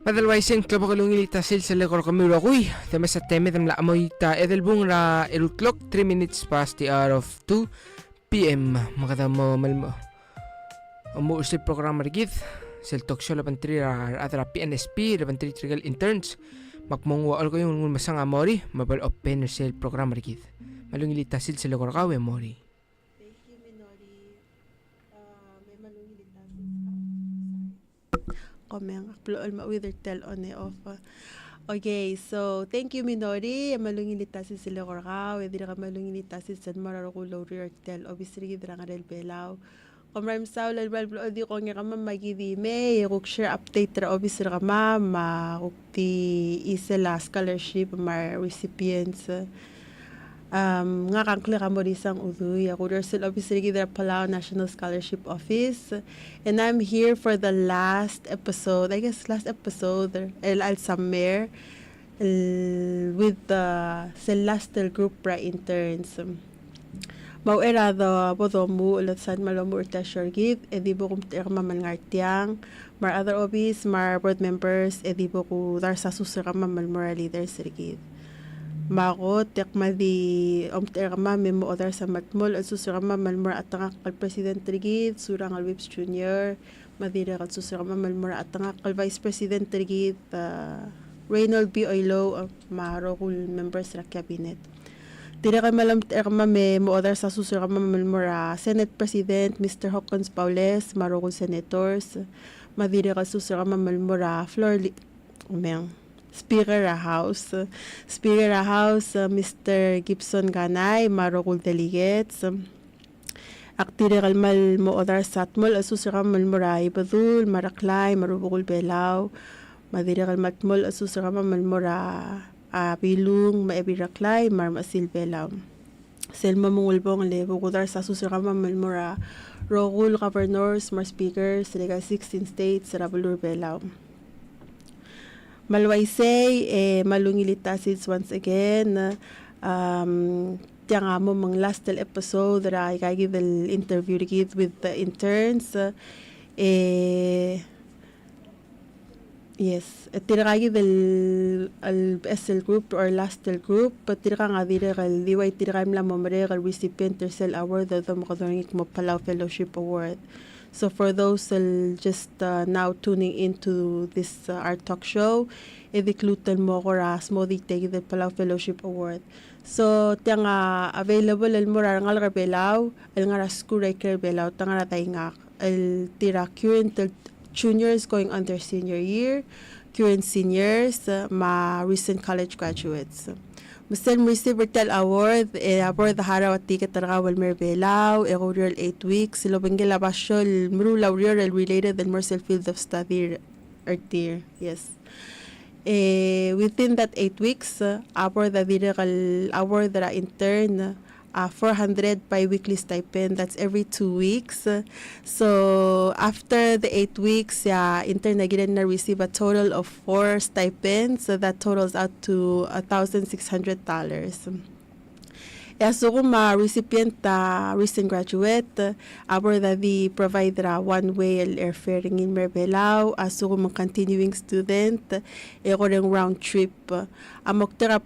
Madalwaisen klapakalungilita silsele korkamuragui. Tema sa teme tam la amoita edelbung ra 3 minutes past the hour of 2 p.m. Makatamo malmo. Umuusip programa rigid. Sel talkshow labantri ra adra PNSP labantri trigal interns. Makmongwa algo yung masang amori mabal open sel programa rigid. Malungilita silsele korkawe mori. Komeng upload ma-wither tell on e off. Okay, so thank you Minori. Malungin litasin sila korkaw. Edira ka malungin litasin sa mararakulo tel. Obviously gidra nga del Palau. Komram saw lalbal di ko nga kama magidi me. Kuk share update ra obviously ka ma kukti isela scholarship mar recipients. Nga kankle ka mo isang uduy. Ako still obviously gidra Palau National Scholarship Office. And I'm here for the last episode, I guess last episode, al summer with the celestial group ra interns. Mauera do bodomu ulat san malamu urta shorgib, edibo kum terma mangartiang, mar other obis, mar board members, edibo ku dar sa susirama malmora leaders sergib. Mako tekma di terma memo other sa matmol at susirama malmora atangak kal president rigid surang al Whips Junior madira kal susirama malmora atangak kal vice president rigid Reynold B. Oilo marokul members ra cabinet. Tira kay malam terma memo other sa susirama malmora Senate President Mr. Hawkins Paules marokul senators madira kal susirama malmora Speaker House, Mr. Gibson Ganay, marokul delegates. Aktire kalmal mo other satmol asusakam malmoray badul maraklay marubukul Palau. Madire kalmatmol asusakam malmora pilung maebiraklay marmasil Palau. Selma mungulbong lebo kudar sa asusakam malmora rokul governors mar speakers sa 16 states sa Rabulur Palau. Malwaysay, malungilita since once again. Tiyan nga mo mga last episode na ikagi del interview with the interns. Yes, tirakagi del SL group or last group. Tirakang nga dire kal diway tirakam lang mamare kal recipient tersel award the makadorangik mo Palau Fellowship Award. So for those just now tuning into this our talk show, idiklutan mo ko ras mo di take the Palau Fellowship Award. So tiang available el morar ngal Palau, el nga school reker Palau tang ratay nga el tira current juniors going under senior year, current seniors, ma recent college graduates. Muslim receive tel award award the haraw at ticket tarawal mer Palau real 8 weeks silo bengela basol mru laureal related and more field of study artir. Yes. Within that 8 weeks award the viral award the intern 400 bi-weekly stipend. That's every 2 weeks. So after the 8 weeks, intern na gina na receive a total of 4 stipends. So that totals out to $1,600. So kung recipient recent graduate, abor that we provide one-way airfare in Palau. So kung continuing student, ko rin round trip. Amok tera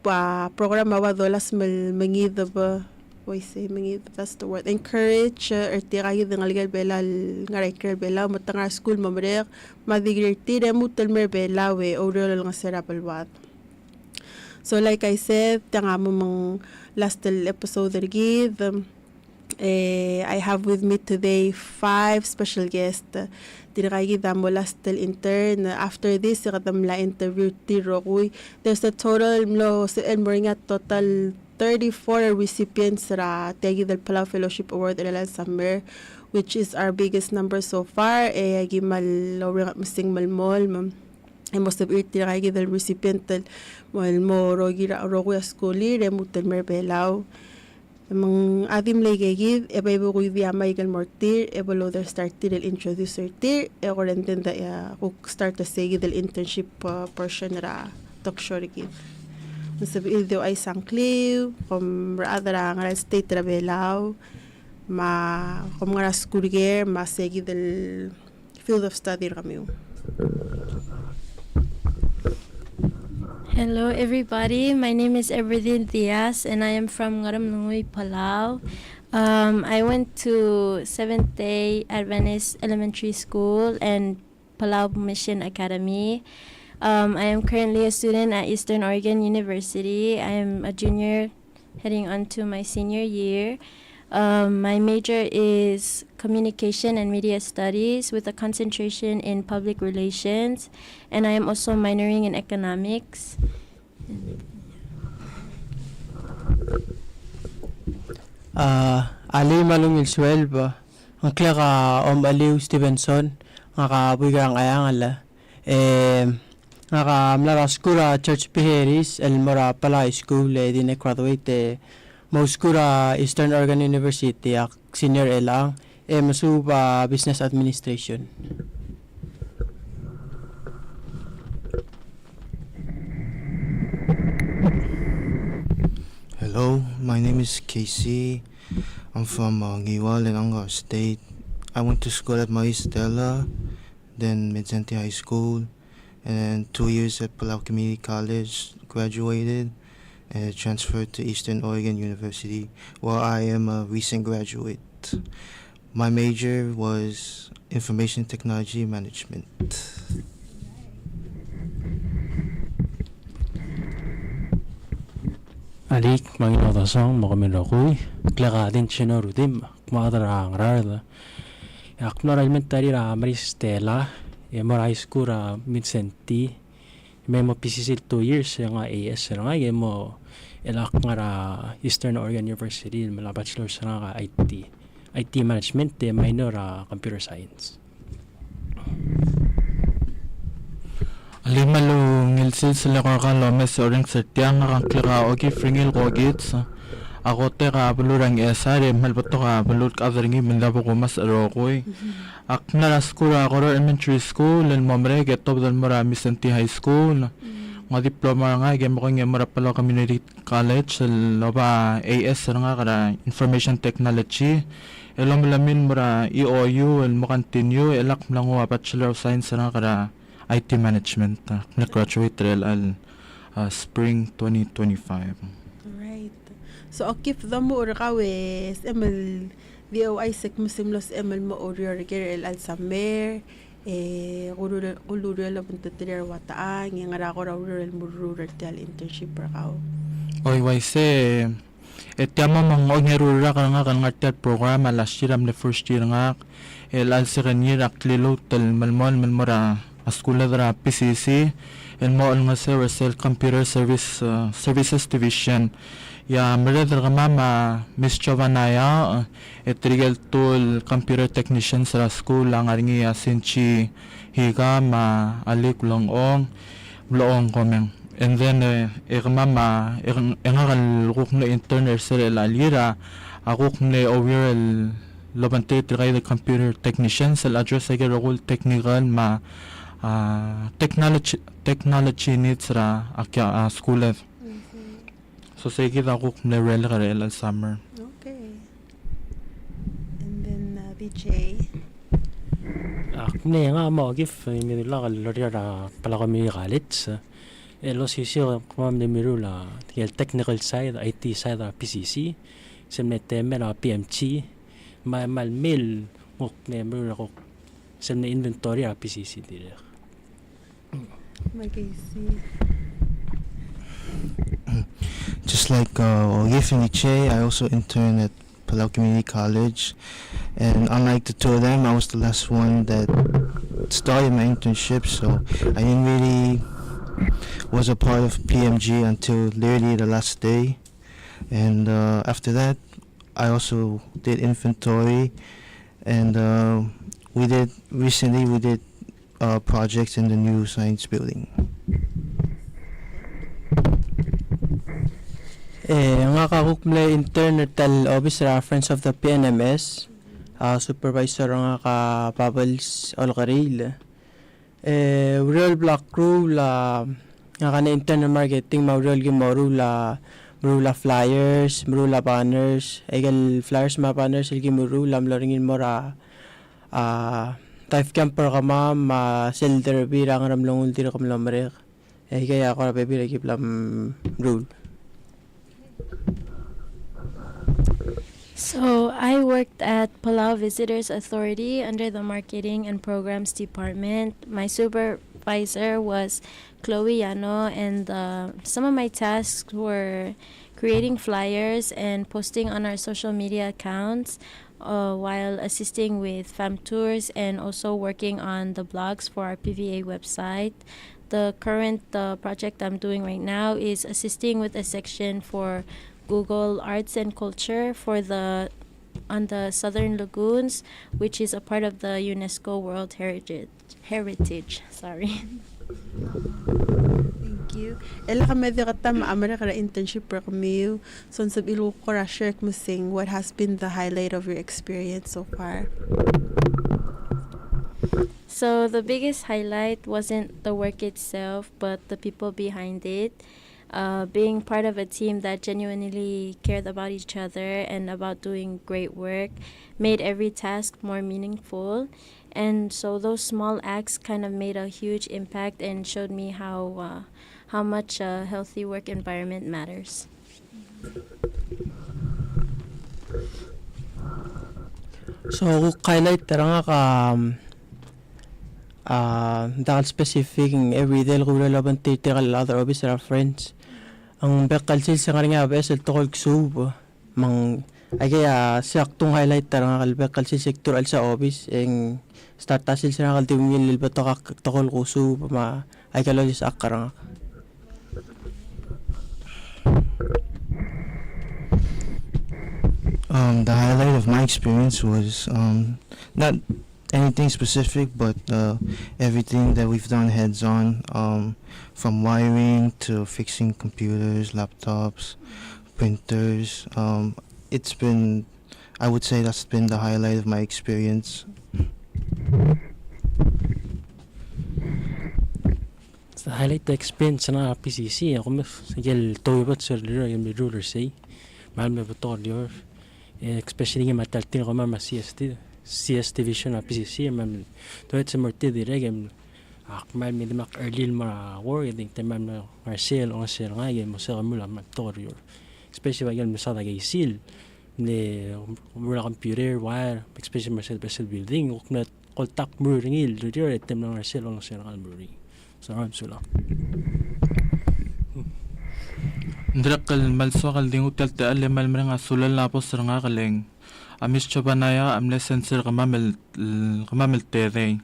program awadolas mangid ba? That's the word. Encourage or tiragid ng aligal bela ngareker bela matanga school mamrek madigir tire mutel mer bela we oral nga serapalwat. So like I said, tanga mo mang last episode rigid. I have with me today 5 special guests. Tiragid mo last intern. After this, kadam la interview tiro kuy. There's a total mlo el moringa total 34 recipients ra tegi del Palau Fellowship Award in summer, which is our biggest number so far. Gimal lowering missing malmol most of it tigi del recipient malmo rogira roguya skoli remutel mer Palau. Mang adim legegid ebay bukoy via Michael Mortir ebolo der started el introducer tir orenten da start the segi del internship portion ra talk show rigid. Sabi ildo ay sangkliw, kung radara nga state Palau, kung nga school ma segi del field of study kami. Hello, everybody. My name is Everdeen Diaz, and I am from Ngaramlungui, Palau. I went to Seventh Day Adventist Elementary School and Palau Mission Academy. I am currently a student at Eastern Oregon University. I am a junior heading on to my senior year. My major is communication and media studies with a concentration in public relations, and I am also minoring in economics. Ali malungil swelba ang klaka Aliw Stevenson nga ka buigang ayangala nga ka mlara skura church piheris el mora pala school din graduate mo skura Eastern Oregon University ak senior elang masuba business administration. Hello, my name is Casey. I'm from Ngiwal in Angar State. I went to school at Maris Stella, then Midzenti High School, and 2 years at Palau Community College, graduated, and transferred to Eastern Oregon University, where I am a recent graduate. My major was Information Technology Management. Alik manginotasong mokamirakoy klaka din chinorudim kumadara ngrarda acknowledgment tari ra maristela mora iskura midsenti memo PCC 2 years nga AS nga mo elak ngara Eastern Oregon University mala bachelor nga IT management minor computer science. Limalu ngilsil sila ko kan lomes oring sertiang nga klaka ogi fringil kogits ako te ka bulurang esare malbato ka bulur ka adringi mindabo ko mas arokoy ak naraskura ko elementary school and momre get top dal mara Misanti High School nga diploma nga gem ko nga mara Palau Community College loba AS nga kada Information Technology elom lamin mara EOU el mo continue elak mlango Bachelor of Science nga kada IT Management na-graduate al spring 2025. Right. So akif damo urkawes emel DOI sek musimlos emel mo oriorger el alsamer ulurel bunteter wataan nga ra ko rural rural tal internship rakaw. Oy waise etama mang ngerura nga ngartet program last year am the first year nga el alsiranir aklilo tal malmon malmora Askula dara PCC and mo nga Resell Computer Services Division ya meredra mama Miss Giovanaya etrigal tool computer technician sa school lang aringi sinchi higa ma alik long loong komeng and then mama engal ruk na intern sa lalira akuk ne overall lobante try the computer technician sa address sa role technical ma technology needs ra akya school so say kita ko nerel karel summer. Okay. And then DJ Akne nga mo gif minula kalorya pala kami college elo sisyo kumam de mirula el technical side IT side PCC semne mera PMC mal mil mok ne mirula ko semne inventory PCC dire. Just like Ogifiniche, I also interned at Palau Community College, and unlike the two of them, I was the last one that started my internship, so I didn't really was a part of PMG until literally the last day, and after that, I also did inventory, and we did projects in the new science building. Nga kakukmle intern tal office reference of the PNMS supervisor nga ka Bubbles Olcaril real black crew la nga ka na intern marketing real gimorula murula flyers murula banners egal flyers ma banners ilgi murula mloringin mora type camper ka ma selder bira nga ramlongul tira kam lamrek kaya ako na bibili rule. So I worked at Palau Visitors Authority under the Marketing and Programs Department. My supervisor was Chloe Yano, and some of my tasks were creating flyers and posting on our social media accounts, while assisting with fam tours and also working on the blogs for our PVA website. The current project I'm doing right now is assisting with a section for Google Arts and Culture for on the Southern Lagoons, which is a part of the UNESCO World Heritage. Sorry. Thank you. Ela kami di kata maamara kara internship ra kami. So sa ilu ko ra share mo sing what has been the highlight of your experience so far. So the biggest highlight wasn't the work itself, but the people behind it. Being part of a team that genuinely cared about each other and about doing great work made every task more meaningful. And so those small acts kind of made a huge impact and showed me how much a healthy work environment matters. So highlight tara nga dakal specific everyday kula laban titiral other officer friends. Ang bekal sa nga besel tokol ksub mang ay kaya saktong highlight tara nga bekal sector al sa office eng start tasil sa nga timil lilba tokol kusub ma ay kalojis akarang. The highlight of my experience was not anything specific, but everything that we've done heads-on, from wiring to fixing computers, laptops, printers. It's been, I would say that's been the highlight of my experience. Sa highlight the experience na PCC ako sigel toibat sir lira yung ruler say mahal me betor yor especially yung mataltin ko ma CS division na PCC mam to it's morti direct mal me mak early ma worry think tamam na Marcel on sir nga yung mo sa mula mator yor especially yung sa tagay seal ne mura computer wire especially Marcel building ukna kontak mo ringil yor item na Marcel on sir nga building. Salamat sila. Ndrakal malswakal dingu talte alle malmrang asulal lapos nga kaleng. Amis chobanaya amle sensor kamamel tere.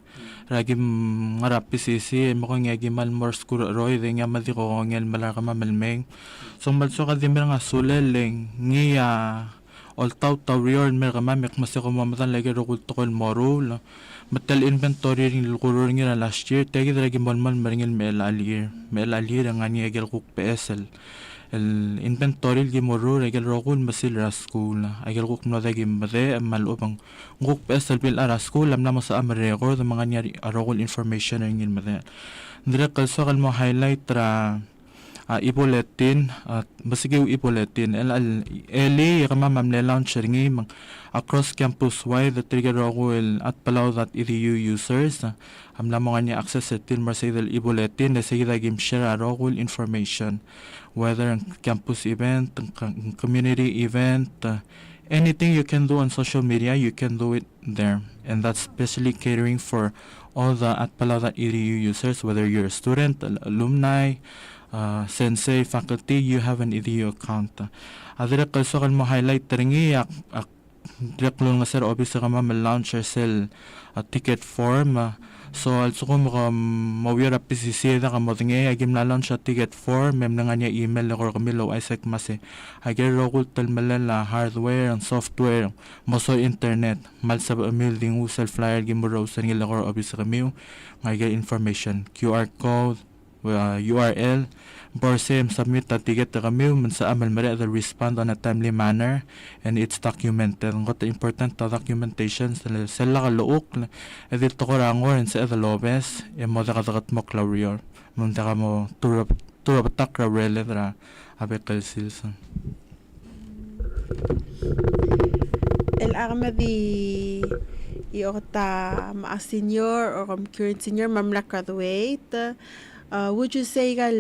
Ragi ngarap PCC mo kong yagi malmor skuro roy dinga madi ko ngel malar kamamel meng. So malswakal dimrang asulal leng ngiya all taw rior mer kamamek masiko mamatan lagi rokul tokol morul. Matal inventory ring lukurur ngira last year tegi dragi malmal maringil mel alir ang ani agel kuk PSL el inventory gi morur agel rokul masil raskul agel kuk no dagi made mal ubang kuk PSL bil araskul amna masa am record mga nyari rokul information ringil made ndira kalso kal mo highlight ra iboletin at basigiw iboletin eli kamamam le launcher ngi across campus wide the trigger rogul at palau.edu users amla mo nga access at marsidel iboletin na sige game share rogul information whether campus event community event anything you can do on social media you can do it there and that's especially catering for all the at palau.edu users whether you're a student alumni sensei, faculty, you have an EDU account. Adira kalso kal mo highlight ringi direct lang nga sir obvious ka launcher sell ticket form. So also kung mawira PCC da ka mo tingi agim na launch ticket form mem nga niya email ko kami low Isaac mase. Agir rokul tal malala hardware and software mo so internet mal sa building usal flyer gim browser ngi ko obvious kami nga information QR code URL Borsem submit the ticket to kami sa amal mare the respond on a timely manner and it's documented ngot important to documentation sa lakaluok edit to korangor and sa the lobes mo dakadat mo clarior mo daka mo turap takra relera abekal silsa El armadi iota ma senior or current senior mamla graduate Would you say gal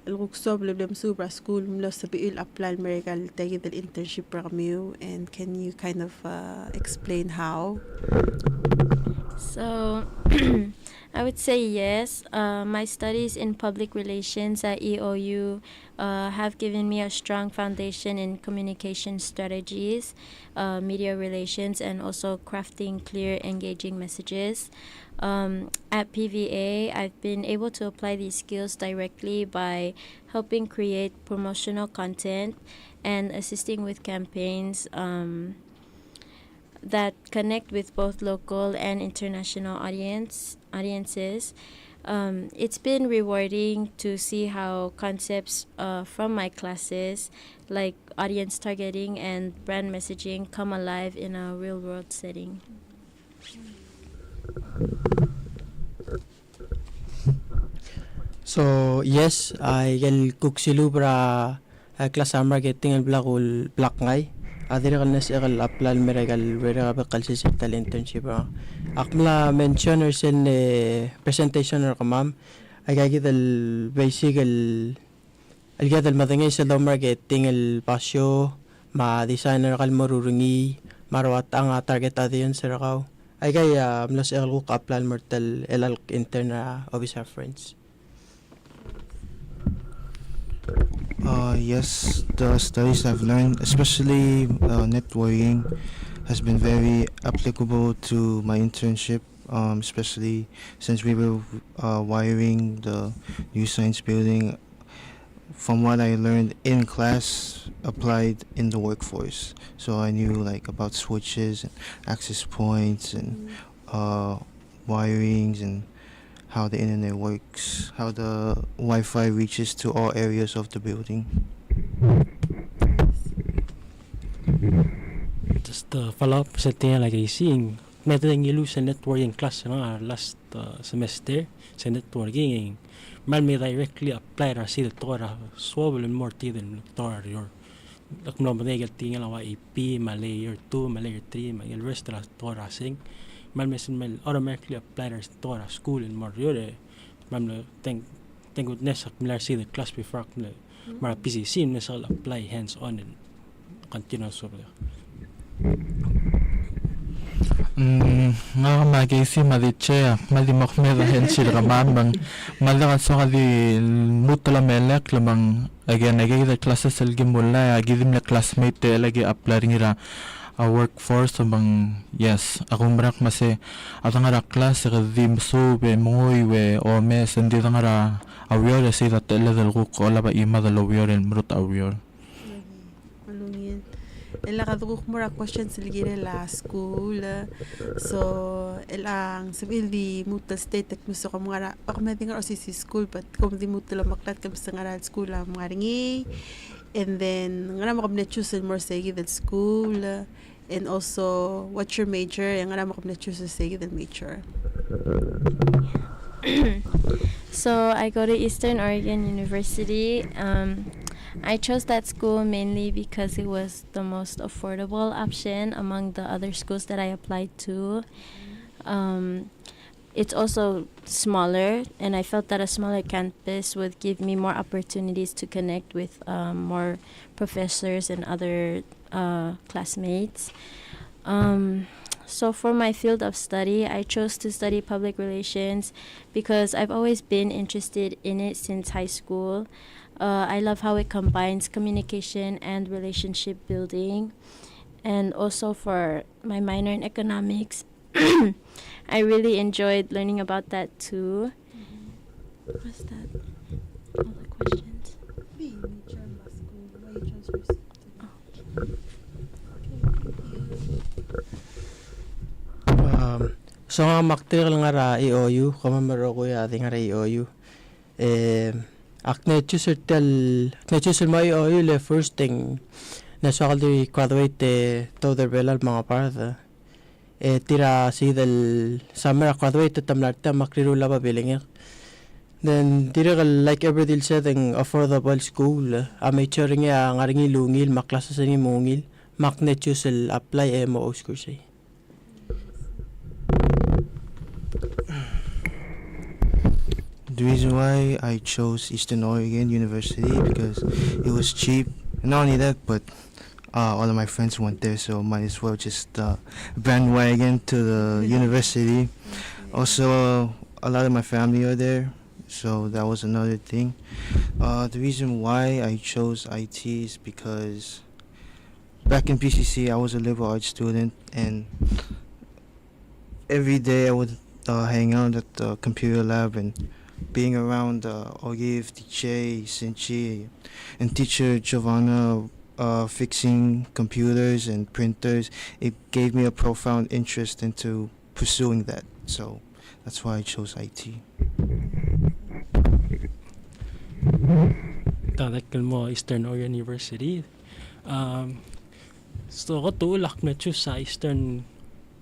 الغكسوب اللي بلمسوه برا school ملو سبيل apply المريقال تجد internship براميو, and can you kind of explain how? So, I would say yes. My studies in public relations at EOU have given me a strong foundation in communication strategies, media relations, and also crafting clear, engaging messages. At PVA, I've been able to apply these skills directly by helping create promotional content and assisting with campaigns that connect with both local and international audiences. It's been rewarding to see how concepts from my classes, like audience targeting and brand messaging, come alive in a real-world setting. So yes, I gel kuksilu bra class marketing and black ngay. Adire kal nas egal apply meregal vera bakal si sektal internship. Akmla mention or sen presentation or kamam. Ay gagi dal basic el gada madangay sa law marketing el pasyo ma designer kal marurungi marawat ang target audience rakaw. Ay gaya mlas egal ko apply mortal elal intern officer friends. Yes, the studies I've learned, especially networking, has been very applicable to my internship, especially since we were wiring the new science building. From what I learned in class, applied in the workforce. So I knew like about switches and access points and wirings and how the internet works, how the Wi-Fi reaches to all areas of the building. Just follow up sa tingin like I seeing natin yung sa networking class last semester sa networking man may directly apply ra si tora swabel more tiden tora your no manegal tingin la IP ma layer 2 ma layer 3 ma el rest la tora sing man may automatically apply ra tora school in more yore man tengo nesa similar si the class before mara busy sin may apply hands on and continue so nga magisi madiche madi makmeda hensil ramambang malaga so kadi mutla melek lamang again the classes algimulla gidim na classmate lagi apply ngira a workforce bang yes ako marak mase atangara class kadim so be moy we o mes ndi tangara awyor say that level ko ola ba ima the lawyer and mrut awyor ela kaduguk mura questions ligire la school, so elang sabil di mutal state tak muso kam ngara ak medingar OCC school but kom di mutal maklat kam sa ngara school am ngaringi, and then ngara mo kam na choose more segi that school, and also what's your major and ngara mo kam na choose segi that major. So I go to Eastern Oregon University. I chose that school mainly because it was the most affordable option among the other schools that I applied to. It's also smaller, and I felt that a smaller campus would give me more opportunities to connect with more professors and other classmates. So for my field of study, I chose to study public relations because I've always been interested in it since high school. I love how it combines communication and relationship building. And also for my minor in economics, I really enjoyed learning about that too. What's that? All the questions. So nga maktir nga ra EOU, kamamaro ko yating nga ra EOU. Aknechuser mo EOU le first thing na sa kaldi graduate to the belal mga parda. Tira si del summer graduate tamlarta makrirula ba bilingik. Then tira kal like everything setting affordable school. Amateur nga ngaringi lungil maklasa sa ni mungil. Maknechuser apply mo oskursay. The reason why I chose Eastern Oregon University because it was cheap. And not only that, but all of my friends went there, so might as well just bandwagon to the university. Also, a lot of my family are there, so that was another thing. The reason why I chose IT is because back in PCC I was a liberal arts student, and every day I would hang out at the computer lab and being around Olive, DJ, Sinchi, and teacher Giovanna fixing computers and printers. It gave me a profound interest into pursuing that. So that's why I chose IT. Tadakal mo Eastern Oregon University. So ko tulak na choose sa Eastern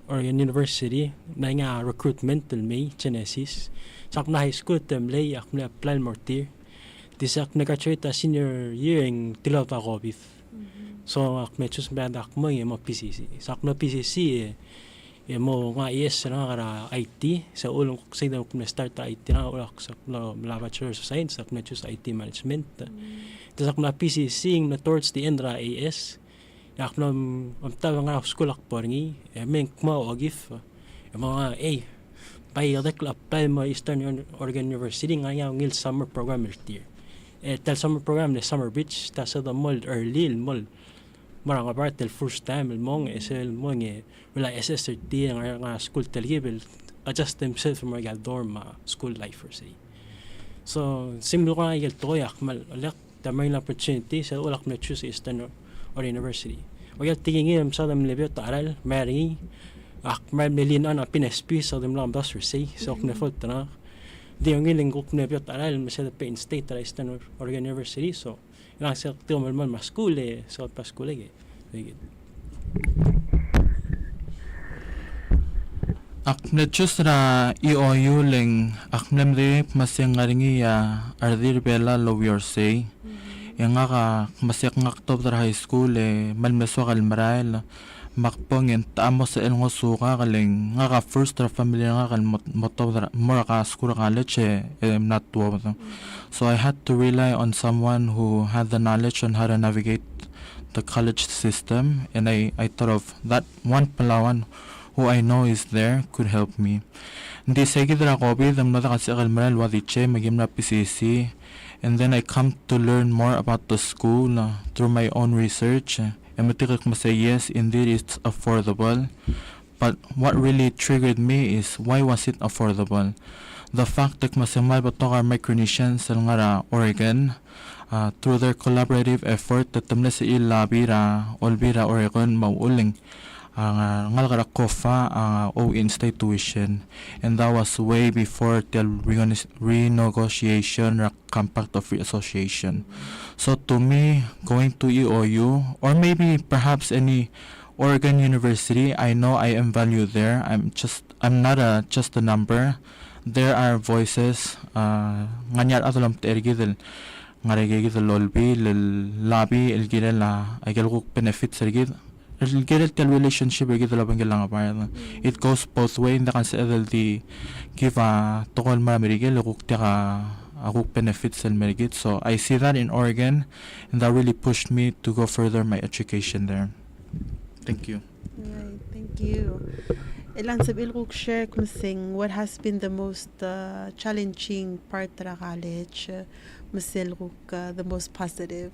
Oregon University na nga recruitment may Genesis. Sak na high school temlay ak na apply mortir. Disak nag-graduate senior year ng tilaw pa ko bif. So ak na choose ba dak mo yung PCC. Sak na PCC mo nga ES na kara IT sa ulong say na kung start IT na ulak sa Bachelor of Science ak na choose IT management. Disak na PCC na towards the end ra AS. Yak na amtawa nga school ak porngi men kuma ogif mga payadak apply mo Eastern Oregon University nga yung ngil summer program ertir. Tel summer program na summer beach ta sa the mall early mall marang apart tel first time mong esel mong wala SSRT nga school telgibel adjust themselves from mga dorm school life for say. So simple ko nga yung toyak mal alak tamay na opportunity sa ulak na choose Eastern or university. Wag tingin sa dam level taral mari may milinan na PNSP sa dam lang das say so kung fault na di yung ilang kung level taral masaya pa in state ra Eastern Oregon University so ilang sa tumal man mas school so pa school Akne choose ra EOU ling aknem de maseng ngaringi ardir bela lawyer say. Yang nga masyak ngaktob sa high school malmeso kalmarail makpong yung taamo sa ilong suka kaling nga ka first ra family nga kal motob mura ka school college not two. So I had to rely on someone who had the knowledge on how to navigate the college system, and I thought of that one Palawan who I know is there could help me. Hindi sige dra ko bidam na kasi kalmaral wadiche magim na PCC. And then I come to learn more about the school through my own research. And matikak masay yes, indeed it's affordable. But what really triggered me is why was it affordable? The fact that masamal batok our Micronesians sa nga Oregon through their collaborative effort that tamla sa ilabira olbira Oregon mauuling ngalakara kofa o in-state tuition, and that was way before the renegotiation or compact of reassociation. So to me, going to EOU or maybe perhaps any Oregon University, I know I am valued there. I'm not just a number. There are voices nganyar atulam tergidel ngaregigidel lolbi labi elgidel ay galuk benefits ergid get the relationship with the it goes both way na kansa the give tokol maramigel akuk benefits and merigit. So I see that in Oregon, and that really pushed me to go further my education there. Thank you. Right, thank you. Ilan sabil ko share kumsing what has been the most challenging part of college, masil the most positive.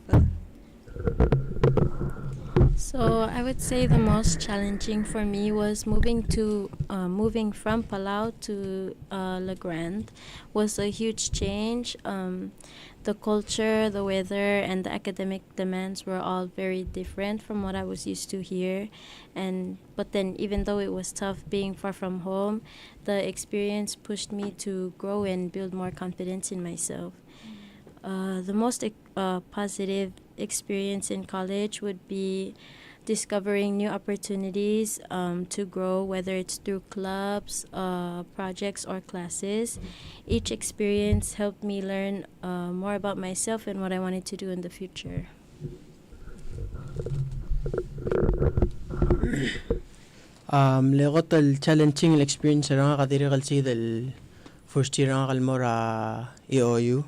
So I would say the most challenging for me was moving from Palau to La Grande was a huge change. The culture, the weather, and the academic demands were all very different from what I was used to here. But then even though it was tough being far from home, the experience pushed me to grow and build more confidence in myself. The most positive experience in college would be discovering new opportunities to grow, whether it's through clubs, projects, or classes. Each experience helped me learn more about myself and what I wanted to do in the future. لقط الchallenging experience nga kadiri kalsi del first year nga kalmo ra EOU.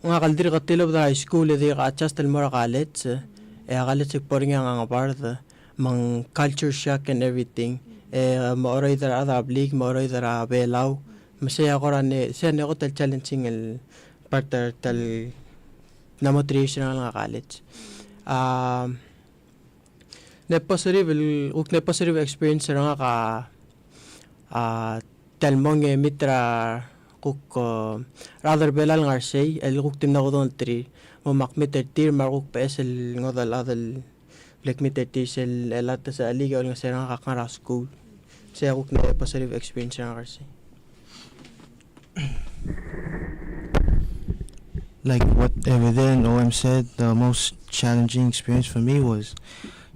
Nga kaldir katilo da high school di ka adjust mo ra college. College poring nga part mang culture shock and everything. Maoray dara adablik, maoray dara belaw. Masaya ko ran siya ne ko tal challenging el part tal na motivation nga college. Ne positive experience nga ka talmong mitra kuk rather belal ngar say el kuk tim na ko don tri mo makmeter tir maruk pesel ngodal adal like meter tisel elata sa liga ol nga serang kakara school saya kuk ne positive experience nga say. Like what Evident OM said, the most challenging experience for me was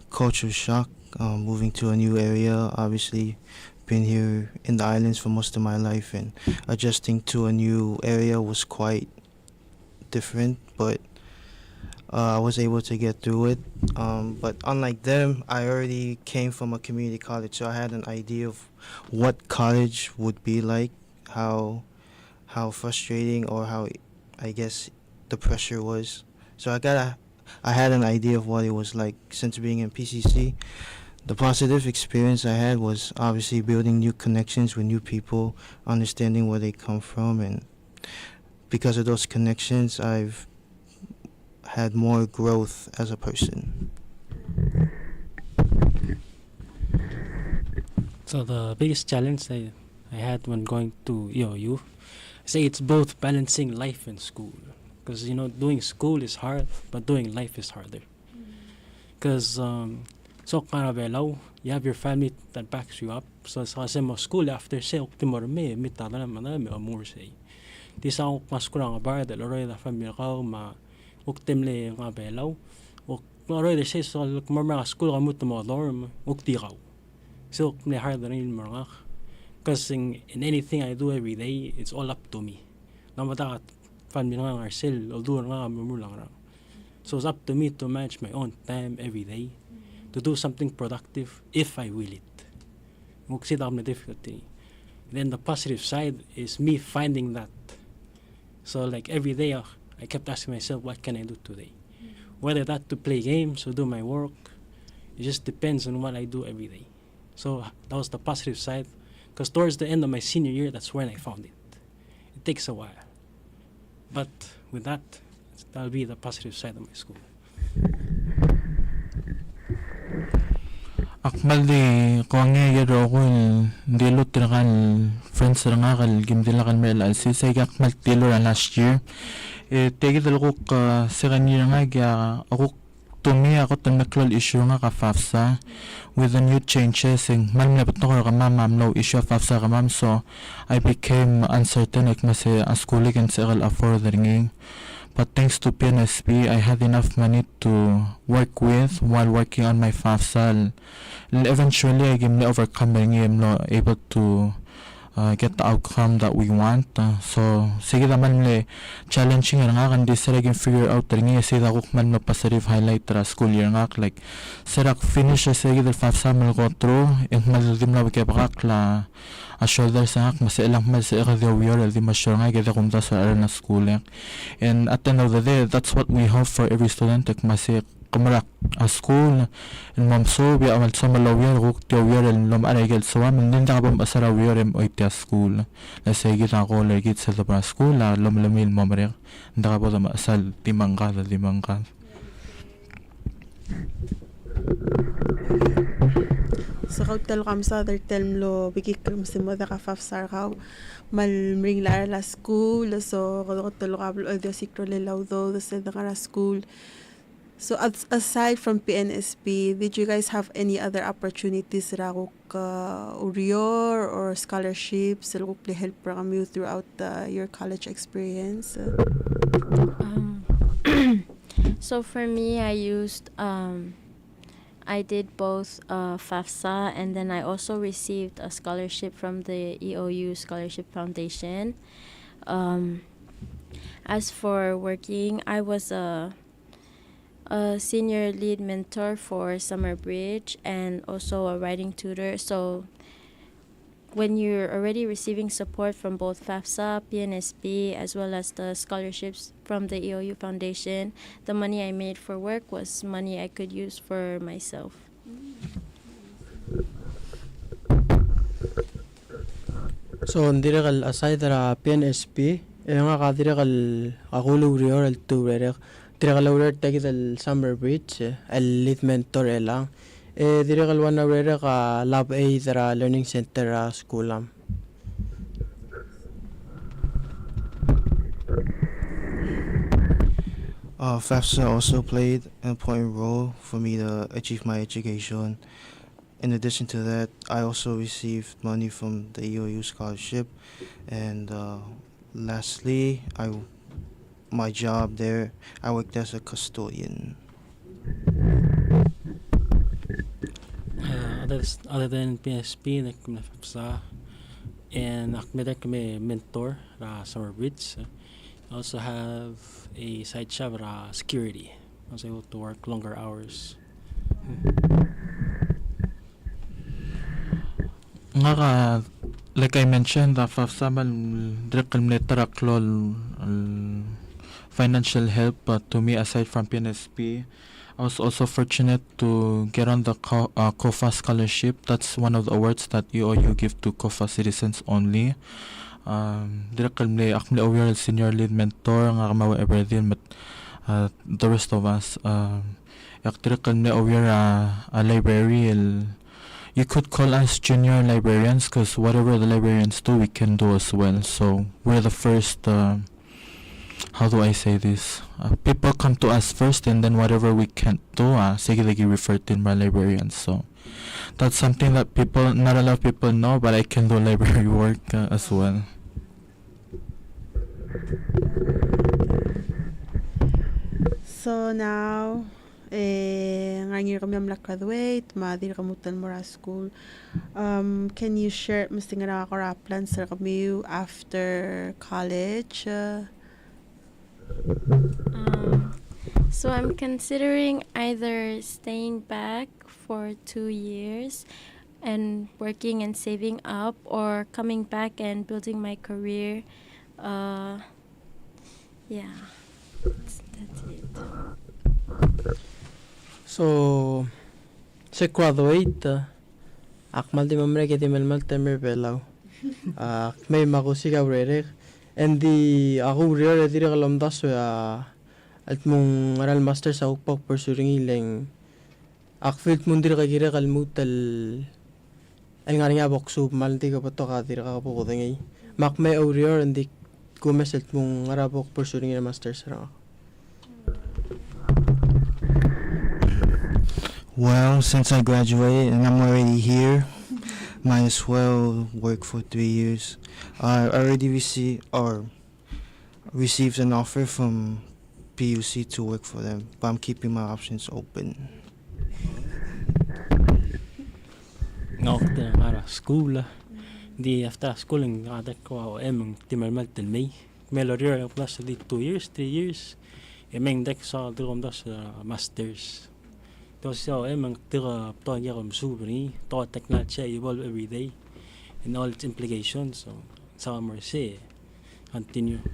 culture shock, moving to a new area. Obviously, been here in the islands for most of my life, and adjusting to a new area was quite different, but I was able to get through it. But unlike them, I already came from a community college, so I had an idea of what college would be like, how frustrating or how I guess the pressure was. So I had an idea of what it was like since being in PCC. The positive experience I had was obviously building new connections with new people, understanding where they come from, and because of those connections, I've had more growth as a person. So the biggest challenge I had when going to EOU, I say it's both balancing life and school. Because, doing school is hard, but doing life is harder. Because, so karabelaw, you have your family that backs you up. So sa kasi mo school after say, uktimor me, mitala naman na me amor say. Di sa akong maskura nga bar, daloy la family ka, uktim le nga belaw. Daloy de say, so kumar mga school ka mo mo dorm, ukti ka. So, ne hard na rin mga. Because in anything I do every day, it's all up to me. Namata family nga nga sel, although nga mo lang ra. So it's up to me to manage my own time every day, to do something productive if I will it. Muksid ako na difficulty. Then the positive side is me finding that. So like every day, I kept asking myself, what can I do today? Whether that to play games or do my work, it just depends on what I do every day. So that was the positive side. Because towards the end of my senior year, that's when I found it. It takes a while. But with that, that'll be the positive side of my school. Akmal di kuangya yero ko hindi lo tirakan friends nga kal gimdila kan mel alsi say akmal tilo last year. Tegi dalo ko sa kanya nga kaya ako tumi ako tanmaklol issue nga ka FAFSA with the new changes and malapit na ko ka ma'am no issue of FAFSA ka ma'am, so I became uncertain like masi ang schooling and sa afford ringing. But thanks to PNSP, I had enough money to work with while working on my FAFSA. And eventually, I overcome able to get the outcome that we want. So, sige naman challenging nga kandi sa laging figure out rin sila kung man positive highlight ra school year nga like sarak finish sige del FAFSA mal go through and malalim na kaya pakakla a shoulder sa mas ilang mas ikadaw year di masure nga kaya kung sa na school and at the end of the day, that's what we hope for every student like mas kamarak a school and mamso bi amal sa malawyer ko tawyer and lom araygal sa amin din ka bam asara wer em oitya school na sige ta ko legit sa the school la lom lamil mamre nda ka ba asal dimangka. So kautal kam sa other term lo bigik kam simo da ka FAFSA ka mal ring la school so kautal kablo audio sikro le laudo sa da ka school. So aside from PNSP, did you guys have any other opportunities urior or scholarships that will help you throughout your college experience? So for me, I did both FAFSA and then I also received a scholarship from the EOU Scholarship Foundation. As for working, a senior lead mentor for Summer Bridge and also a writing tutor. So when you're already receiving support from both FAFSA, PNSP, as well as the scholarships from the EOU Foundation, the money I made for work was money I could use for myself. So ndirekal aside ra PNSP nga ka direkal akulu rior al turer direkal urer tagidal Summer Bridge al lead mentor elang direkal one urer ka lab a dara learning center schoolam. FAFSA also played an important role for me to achieve my education. In addition to that, I also received money from the EOU scholarship, and lastly, my job there, I worked as a custodian. Other than PSP, nagkumnafapsa, and akmeda kami mentor ra Summer Bridge. I also have a side job ra security. I was able to work longer hours. Like I mentioned, the FAFSA financial help to me aside from PNSP. I was also fortunate to get on the COFA scholarship. That's one of the awards that EOU give to COFA citizens only. Directly akmle aware senior lead mentor nga kamawa everything, but the rest of us directly aware a library. You could call us junior librarians because whatever the librarians do, we can do as well. So we're the first, how do I say this? People come to us first, and then whatever we can't do, sige referred to by librarians. So that's something that not a lot of people know, but I can do library work as well. So now, ngayon kami graduate, madir kamutan mo school. Can you share mesti nga nakakara plans sa kami after college? So I'm considering either staying back for 2 years and working and saving up, or coming back and building my career. Yeah, that's it. So sa graduate akmal di mamre kiti melmal temer belaw may makusiga urerek and di ako urere dire kalamdas at mong aral master sa upag pursuing ileng akfilt mundir ka gira kalmutal al nga nga bokso maldi ka pato ka dire ka po ngay mak may urere and di kumeselt mong arabok pursuing master sa. Well, since I graduated and I'm already here, might as well work for 3 years. I already received an offer from PUC to work for them, but I'm keeping my options open. Ngakta ngara school. Di after schooling ada ko emang timalmal tilmay. Melorir plus di 2 years, 3 years. Emang dek sa dilom das masters. So emang tira tonya kom subri to technology evolve every day and all its implications. So summer say continue.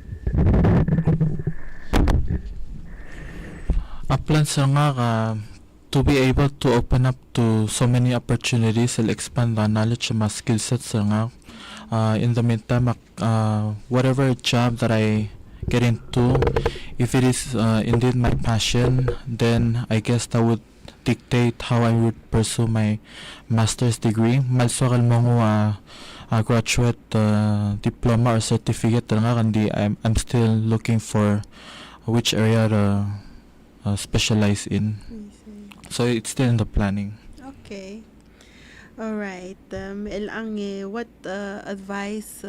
A plan nga to be able to open up to so many opportunities and expand the knowledge and my skill sets nga. In the meantime, whatever job that I get into, if it is indeed my passion, then I guess that would dictate how I would pursue my master's degree. Malsokal mo a graduate diploma or certificate nga kandi I'm still looking for which area to specialize in. So it's still in the planning. Okay. All right. What advice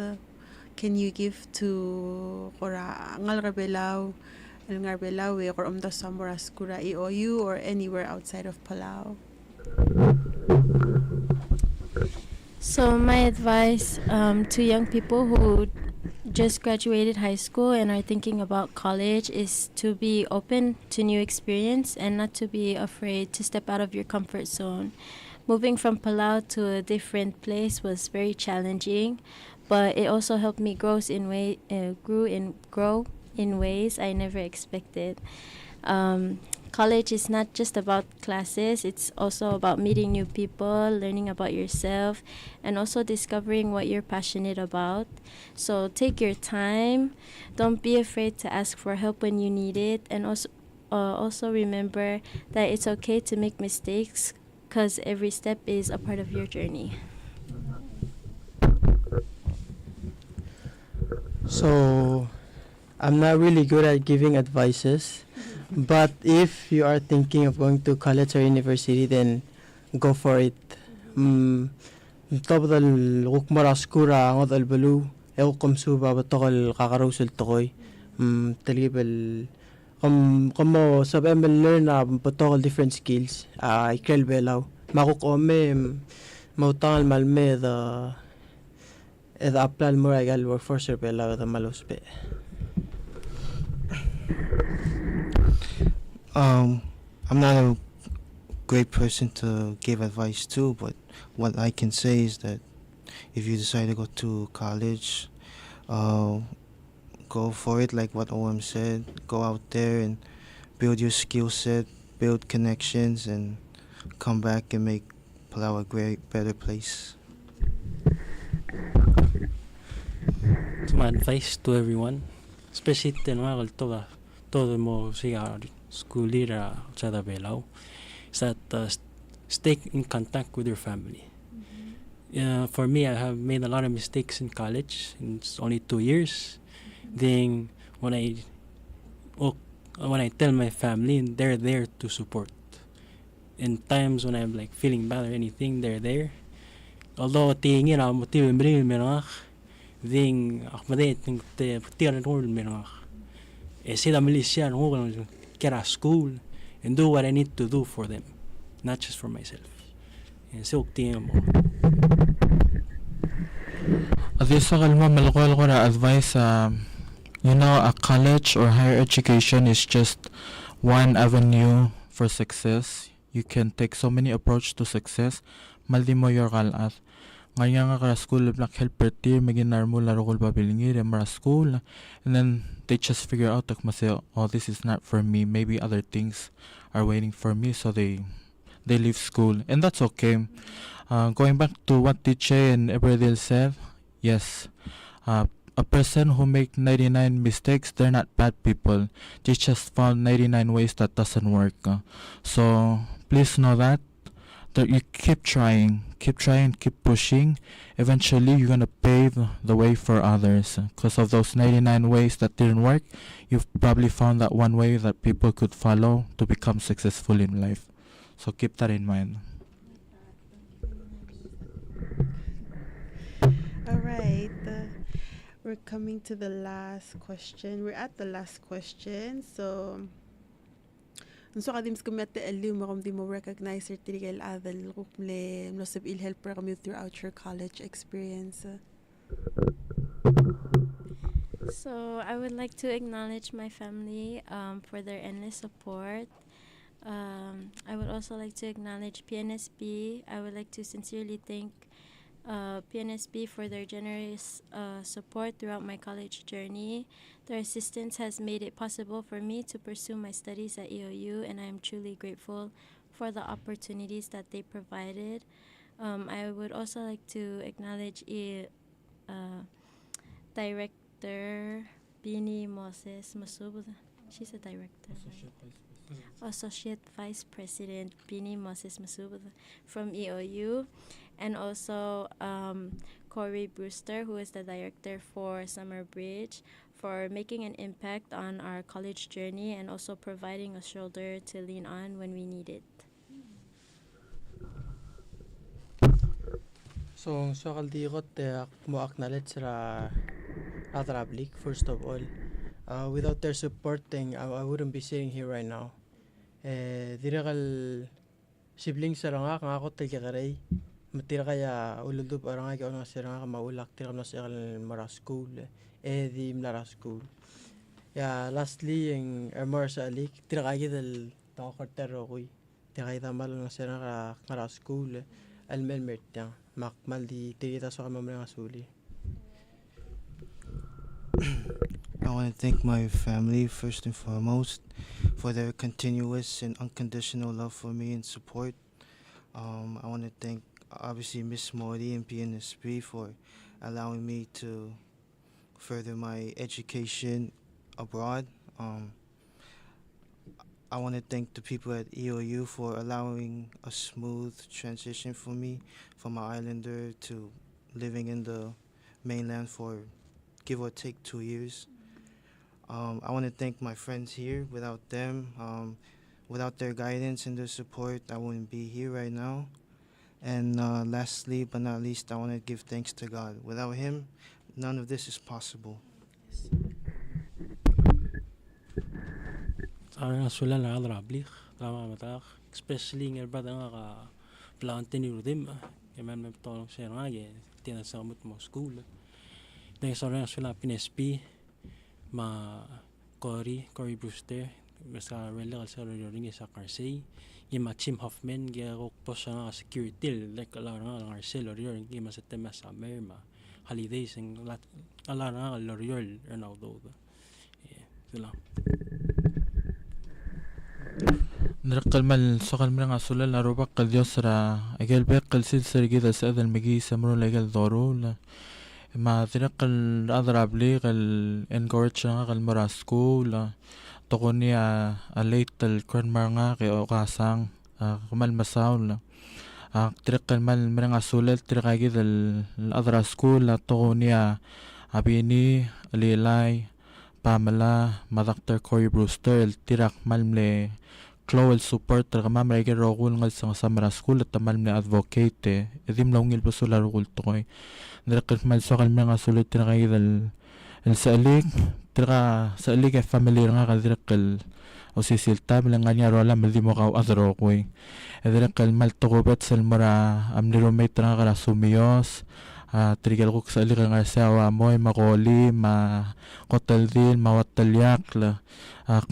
can you give to kora ngal rabelaw or Samora Skura EOU or anywhere outside of Palau? So my advice to young people who just graduated high school and are thinking about college is to be open to new experience and not to be afraid to step out of your comfort zone. Moving from Palau to a different place was very challenging, but it also helped me grow in ways I never expected. College is not just about classes, it's also about meeting new people, learning about yourself, and also discovering what you're passionate about. So take your time, don't be afraid to ask for help when you need it, and also remember that it's okay to make mistakes because every step is a part of your journey. So, I'm not really good at giving advices, but if you are thinking of going to college or university, then go for it. Tobdal gukmara skura ngod albalu eukom suba batokal kakarusul tokoy. Talibal como sab learn na batokal different skills. Ikel belaw. Makukome mautangal malme the apply more I got workforce belaw the maluspe. I'm not a great person to give advice to, but what I can say is that if you decide to go to college, go for it like what OM said. Go out there and build your skill set, build connections, and come back and make Palau a better place. My advice to everyone, especially todo mo siya schoolira sa Palau, is that stay in contact with your family. For me, I have made a lot of mistakes in college. It's only 2 years. Then when I tell my family, they're there to support. In times when I'm like feeling bad or anything, they're there. Although tingin ako motive bring meron ding akmade te tiran role meron sida militia no get a school and do what I need to do for them, not just for myself. And so tingin mo. Adisa kalma malakol ko na advice a college or higher education is just one avenue for success. You can take so many approach to success. Maldi mo your kalat. Ngayon nga ka school black helper team maginar mo laro kul pabilingi mara school, and then they just figure out like myself, oh, this is not for me. Maybe other things are waiting for me, so they leave school, and that's okay. Going back to what DJ and Eberdil said, yes, a person who make 99 mistakes, they're not bad people. They just found 99 ways that doesn't work. So please know that you keep trying, keep pushing. Eventually, you're gonna pave the way for others. Because of those 99 ways that didn't work, you've probably found that one way that people could follow to become successful in life. So keep that in mind. All right. We're coming to the last question. We're at the last question. So, kadim skumete elu marom di mo recognize tigel adal rukmle nosab il help kami throughout your college experience. So I would like to acknowledge my family for their endless support. I would also like to acknowledge PNSB. I would like to sincerely thank PNSB for their generous support throughout my college journey. Their assistance has made it possible for me to pursue my studies at EOU, and I am truly grateful for the opportunities that they provided. I would also like to acknowledge Director Bini Moses Masub. She's a director. Associate Vice President Bini Moses Masub from EOU, and also Corey Brewster, who is the director for Summer Bridge, for making an impact on our college journey and also providing a shoulder to lean on when we need it. So kaldigot mo acknowledge ra public first of all. Without their supporting, I wouldn't be sitting here right now. Dirakal siblings sa nga ako tagakaray matira kaya uludub orang nga ono sira nga maulak tira no sa mara school di mlara school ya lastly yung more sa alik tira kaya dal takortero koy tira kaya mal no sira nga mara school almel mertya makmal di tira sa kamamra nga suli. I want to thank my family first and foremost for their continuous and unconditional love for me and support. I want to thank obviously Miss Modi and PNSP for allowing me to further my education abroad. I want to thank the people at EOU for allowing a smooth transition for me from an islander to living in the mainland for give or take 2 years. I want to thank my friends here. Without them, without their guidance and their support, I wouldn't be here right now. And lastly but not least, I want to give thanks to God. Without Him, none of this is possible. Ang sula na adrablik tama matak especially ng bada nga ka plante ni rudim yaman may tolong siya nga ge tinasamot mo school dahil sa rin sula PNSP ma Cory Brewster sa relagal sa ring sa Carsey yung Chim Hoffman gaya ko po siya nga security like alam nga ng Arcel or yung yung sa tema summer ma holidays ang alam nga L'Oreal Ronaldo sila. نرقل مال سقل من عسول لا ربع قد يسرى أجل باقي السلسلة كذا سأذ المجي سمرون لأجل ضرول ما ترقل أضرب لي قل إنكورتش قل مراسكو لا تغني عليت الكرن مرنا قاسان قمال مساول ترقل مال من عسول ترقى كذا الأضراسكو لا تغني أبيني ليلاي Pamela, Madakter Cory Brewster, el tirak malmle Chloe el support tergamam rege rogul ngal sang samara school at malmle advocate edim longil basula rogul toy nrekit mal sokal mga sulit tirakay el salik tiraka salik e family nga kadrekal o sisilta bilang nga rola maldi mo kaw adro koy edrekal mal togobet sel mara amni roommate nga kala sumiyos trigal ko sa alika nga sawa moy makoli ma kotal din mawattalyak la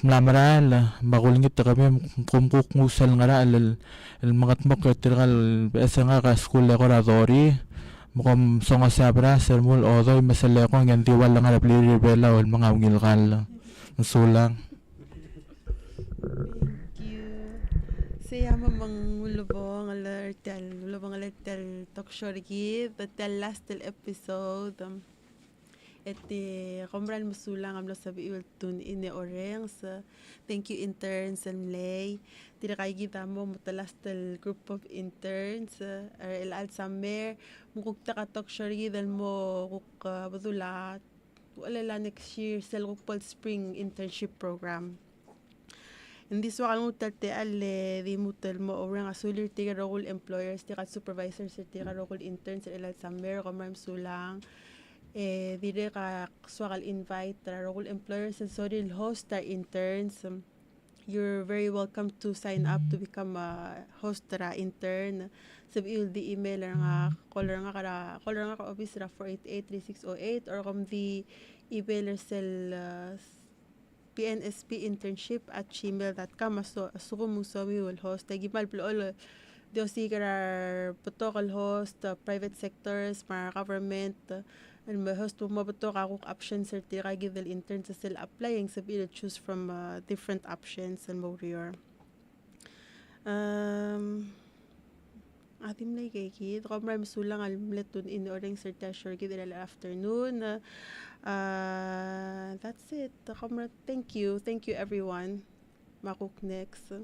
mlamaral makulingit kami kumkuk ngusal nga al mangat mo trigal besa nga ka school ko radori mukom songa sabra sermul odoy masale ko ng diwal lang nga pli rebela wal mga ngilkal sulang. Saya mamang ulubong alertel tokshorgi the last episode komral musulang amlo sabi ultun ine orengs thank you interns and lay tira kay kita mo mutalas group of interns el al summer mukukta ka tokshorgi dal mo kuk badulat wala next year sel kuk spring internship program. Hindi so kalmo tate alle di mutel mo orang asulir tiga role employers tiga supervisors tiga role interns elal summer kamam sulang dire ka swakal invite tara role employers and sorry host our interns you're very welcome to sign up to become a host tara intern sabiul di email nga caller nga ka office ra 4883608 or kom di emailer sel PNSP internship at gmail.com asuko mong sabi will host gimal plol diosigara protocol host private sectors para government and may host mo bato ka kung options or tira give the interns still applying sabi choose from different options and more atim lay kay kid komra masulang almletun in oring certasure gid afternoon that's it komra thank you everyone makuk next